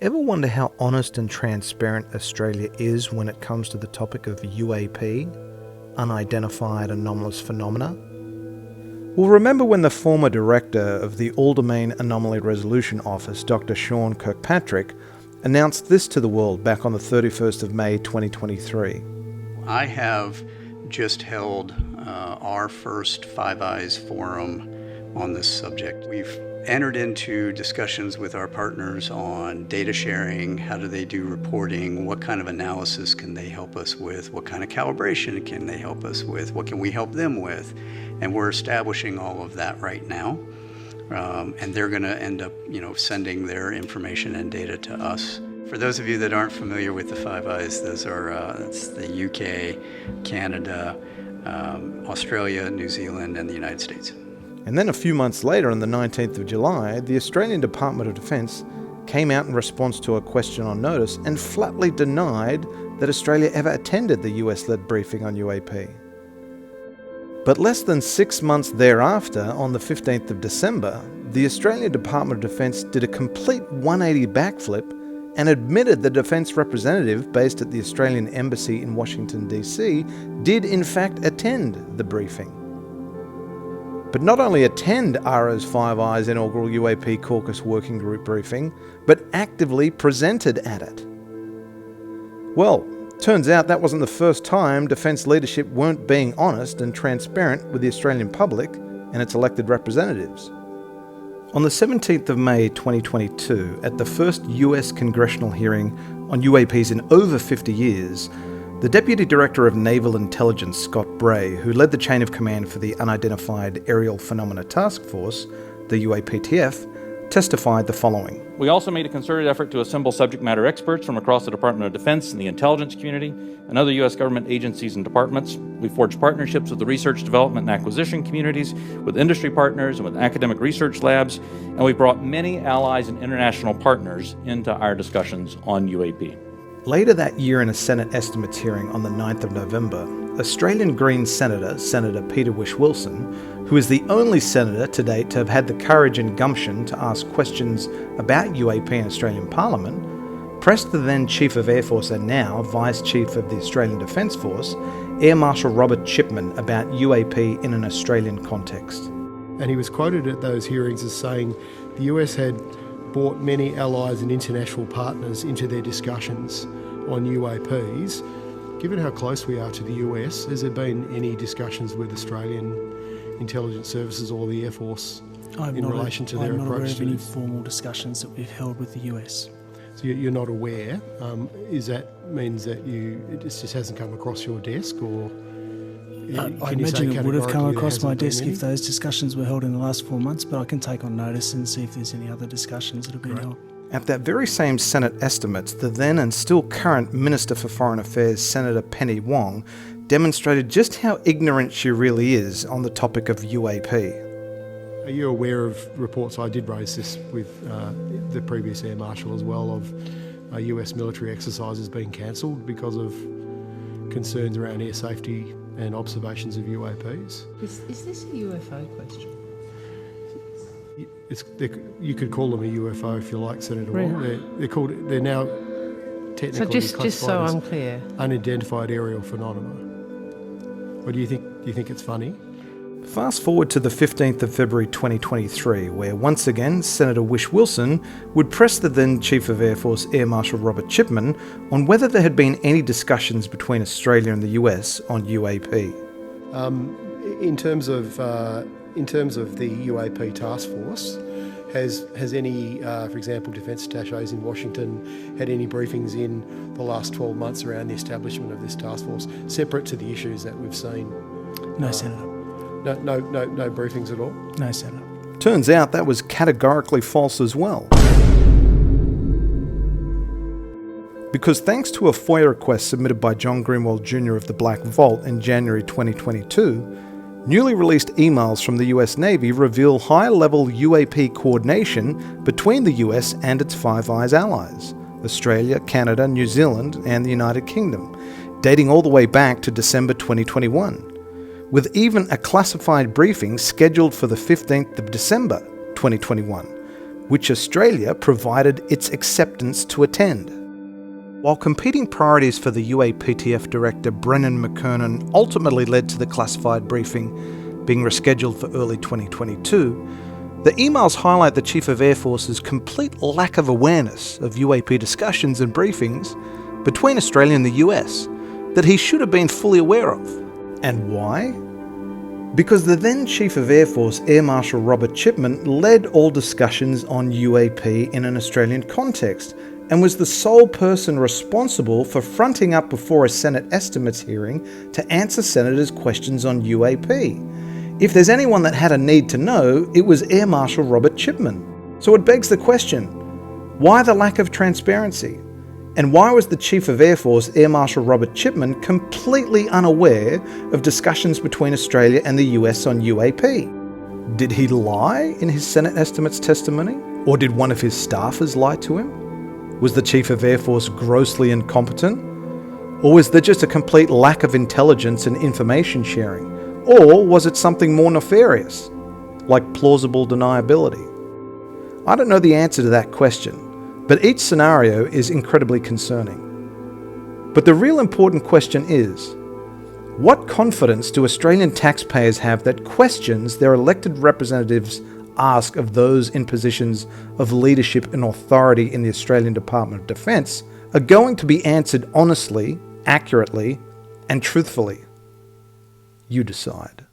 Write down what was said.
Ever wonder how honest and transparent Australia is when it comes to the topic of UAP, Unidentified Anomalous Phenomena? Well, remember when the former director of the All-Domain Anomaly Resolution Office, Dr. Sean Kirkpatrick, announced this to the world back on the 31st of May 2023. I have just held our first Five Eyes forum on this subject. We've entered into discussions with our partners on data sharing, how do they do reporting, what kind of analysis can they help us with, what kind of calibration can they help us with, what can we help them with, and we're establishing all of that right now. And they're going to end up, sending their information and data to us. For those of you that aren't familiar with the Five Eyes, those are that's the UK, Canada, Australia, New Zealand, and the United States. And then a few months later, on the 19th of July, the Australian Department of Defence came out in response to a question on notice and flatly denied that Australia ever attended the US-led briefing on UAP. But less than 6 months thereafter, on the 15th of December, the Australian Department of Defence did a complete 180 backflip and admitted the defence representative based at the Australian Embassy in Washington, D.C. did in fact attend the briefing. But not only attend ARA's Five Eyes inaugural UAP Caucus Working Group briefing, but actively presented at it. Well, turns out that wasn't the first time defence leadership weren't being honest and transparent with the Australian public and its elected representatives. On the 17th of May 2022, at the first US congressional hearing on UAPs in over 50 years, the Deputy Director of Naval Intelligence, Scott Bray, who led the chain of command for the Unidentified Aerial Phenomena Task Force, the UAPTF, testified the following. We also made a concerted effort to assemble subject matter experts from across the Department of Defense and the intelligence community and other U.S. government agencies and departments. We forged partnerships with the research, development, and acquisition communities, with industry partners, and with academic research labs, and we brought many allies and international partners into our discussions on UAP. Later that year, in a Senate estimates hearing on the 9th of November, Australian Greens Senator Peter Whish-Wilson, who is the only senator to date to have had the courage and gumption to ask questions about UAP in Australian Parliament, pressed the then Chief of Air Force and now Vice Chief of the Australian Defence Force, Air Marshal Robert Chipman, about UAP in an Australian context. And he was quoted at those hearings as saying the US had brought many allies and international partners into their discussions on UAPs. Given how close we are to the US, has there been any discussions with Australian intelligence services or the Air Force in relation to their approach? I'm not aware of any formal discussions that we've held with the US. So you're not aware. Is that means that it just hasn't come across your desk, or I imagine it would have come across my desk if those discussions were held in the last 4 months, but I can take on notice and see if there's any other discussions that have been held. At that very same Senate estimates, the then and still current Minister for Foreign Affairs, Senator Penny Wong, demonstrated just how ignorant she really is on the topic of UAP. Are you aware of reports? I did raise this with the previous Air Marshal as well, of US military exercises being cancelled because of concerns around air safety and observations of UAPs. Is this a UFO question? You could call them a UFO if you like, Senator Wong. Really? They're now technically just so I'm clear, unidentified aerial phenomena. What do you think? Do you think it's funny? Fast forward to the 15th of February 2023, where once again Senator Whish-Wilson would press the then Chief of Air Force, Air Marshal Robert Chipman, on whether there had been any discussions between Australia and the US on UAP. In terms of the UAP task force, has any, for example, defence attachés in Washington had any briefings in the last 12 months around the establishment of this task force, separate to the issues that we've seen? No, Senator. No briefings at all? No, Senator. Turns out that was categorically false as well. Because thanks to a FOIA request submitted by John Greenewald Jr. of the Black Vault in January 2022, newly released emails from the US Navy reveal high-level UAP coordination between the US and its Five Eyes allies, Australia, Canada, New Zealand, and the United Kingdom, dating all the way back to December 2021. With even a classified briefing scheduled for the 15th of December 2021, which Australia provided its acceptance to attend. While competing priorities for the UAPTF Director Brennan McKernan ultimately led to the classified briefing being rescheduled for early 2022, the emails highlight the Chief of Air Force's complete lack of awareness of UAP discussions and briefings between Australia and the US that he should have been fully aware of. And why? Because the then Chief of Air Force, Air Marshal Robert Chipman, led all discussions on UAP in an Australian context and was the sole person responsible for fronting up before a Senate estimates hearing to answer senators' questions on UAP. If there's anyone that had a need to know, it was Air Marshal Robert Chipman. So it begs the question, why the lack of transparency? And why was the Chief of Air Force, Air Marshal Robert Chipman, completely unaware of discussions between Australia and the US on UAP? Did he lie in his Senate estimates testimony? Or did one of his staffers lie to him? Was the Chief of Air Force grossly incompetent? Or was there just a complete lack of intelligence and information sharing? Or was it something more nefarious, like plausible deniability? I don't know the answer to that question, but each scenario is incredibly concerning. But the real important question is, what confidence do Australian taxpayers have that questions their elected representatives ask of those in positions of leadership and authority in the Australian Department of Defence are going to be answered honestly, accurately, and truthfully? You decide.